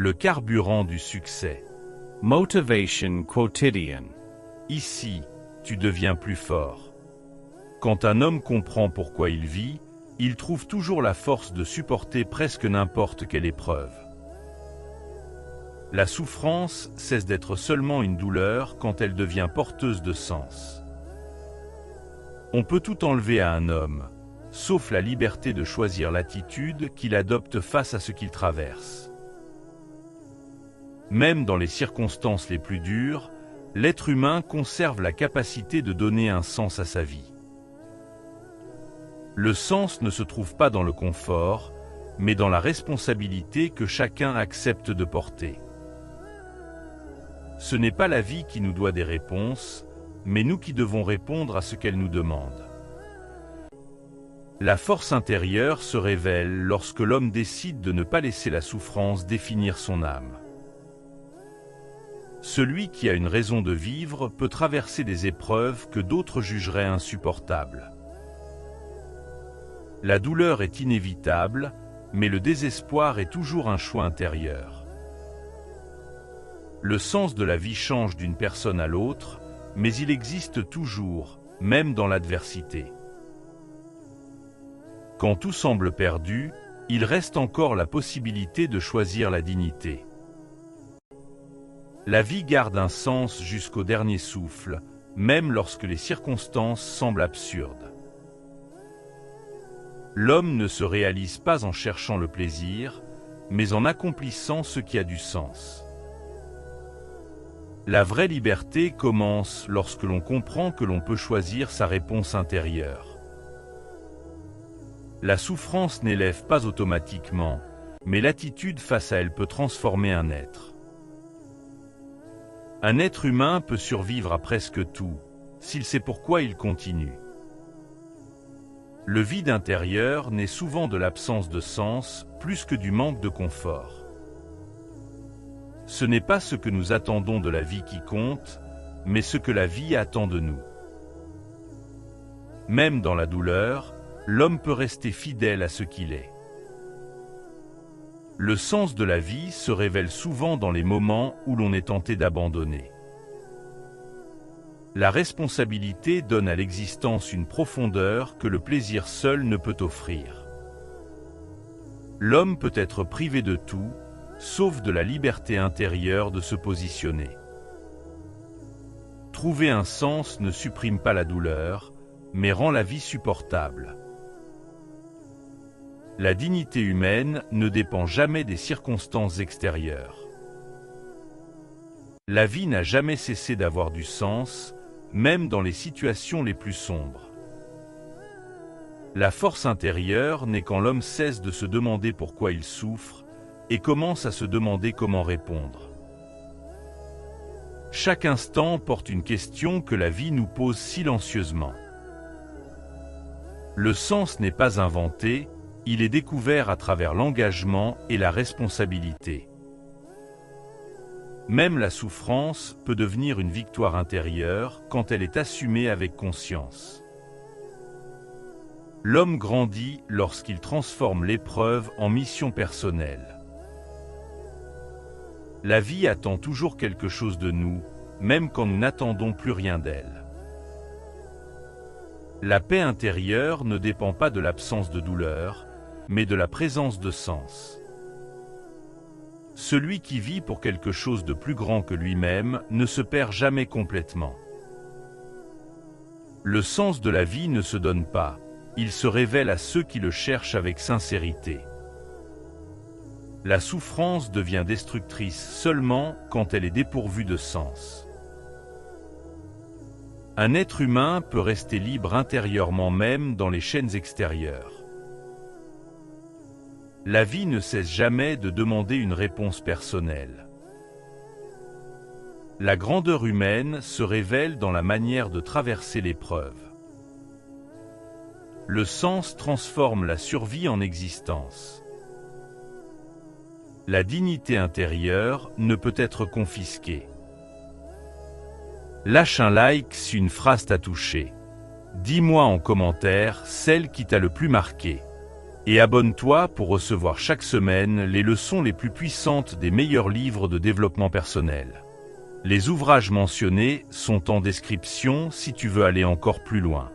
le carburant du succès. Motivation quotidian. Ici, tu deviens plus fort. Quand un homme comprend pourquoi il vit, il trouve toujours la force de supporter presque n'importe quelle épreuve. La souffrance cesse d'être seulement une douleur quand elle devient porteuse de sens. On peut tout enlever à un homme, sauf la liberté de choisir l'attitude qu'il adopte face à ce qu'il traverse. Même dans les circonstances les plus dures, l'être humain conserve la capacité de donner un sens à sa vie. Le sens ne se trouve pas dans le confort, mais dans la responsabilité que chacun accepte de porter. Ce n'est pas la vie qui nous doit des réponses, mais nous qui devons répondre à ce qu'elle nous demande. La force intérieure se révèle lorsque l'homme décide de ne pas laisser la souffrance définir son âme. Celui qui a une raison de vivre peut traverser des épreuves que d'autres jugeraient insupportables. La douleur est inévitable, mais le désespoir est toujours un choix intérieur. Le sens de la vie change d'une personne à l'autre, mais il existe toujours, même dans l'adversité. Quand tout semble perdu, il reste encore la possibilité de choisir la dignité. La vie garde un sens jusqu'au dernier souffle, même lorsque les circonstances semblent absurdes. L'homme ne se réalise pas en cherchant le plaisir, mais en accomplissant ce qui a du sens. La vraie liberté commence lorsque l'on comprend que l'on peut choisir sa réponse intérieure. La souffrance n'élève pas automatiquement, mais l'attitude face à elle peut transformer un être. Un être humain peut survivre à presque tout, s'il sait pourquoi il continue. Le vide intérieur naît souvent de l'absence de sens, plus que du manque de confort. Ce n'est pas ce que nous attendons de la vie qui compte, mais ce que la vie attend de nous. Même dans la douleur, l'homme peut rester fidèle à ce qu'il est. Le sens de la vie se révèle souvent dans les moments où l'on est tenté d'abandonner. La responsabilité donne à l'existence une profondeur que le plaisir seul ne peut offrir. L'homme peut être privé de tout, sauf de la liberté intérieure de se positionner. Trouver un sens ne supprime pas la douleur, mais rend la vie supportable. La dignité humaine ne dépend jamais des circonstances extérieures. La vie n'a jamais cessé d'avoir du sens, même dans les situations les plus sombres. La force intérieure naît quand l'homme cesse de se demander pourquoi il souffre et commence à se demander comment répondre. Chaque instant porte une question que la vie nous pose silencieusement. Le sens n'est pas inventé, il est découvert à travers l'engagement et la responsabilité. Même la souffrance peut devenir une victoire intérieure quand elle est assumée avec conscience. L'homme grandit lorsqu'il transforme l'épreuve en mission personnelle. La vie attend toujours quelque chose de nous, même quand nous n'attendons plus rien d'elle. La paix intérieure ne dépend pas de l'absence de douleur, mais de la présence de sens. Celui qui vit pour quelque chose de plus grand que lui-même ne se perd jamais complètement. Le sens de la vie ne se donne pas, il se révèle à ceux qui le cherchent avec sincérité. La souffrance devient destructrice seulement quand elle est dépourvue de sens. Un être humain peut rester libre intérieurement même dans les chaînes extérieures. La vie ne cesse jamais de demander une réponse personnelle. La grandeur humaine se révèle dans la manière de traverser l'épreuve. Le sens transforme la survie en existence. La dignité intérieure ne peut être confisquée. Lâche un like si une phrase t'a touché. Dis-moi en commentaire celle qui t'a le plus marqué. Et abonne-toi pour recevoir chaque semaine les leçons les plus puissantes des meilleurs livres de développement personnel. Les ouvrages mentionnés sont en description si tu veux aller encore plus loin.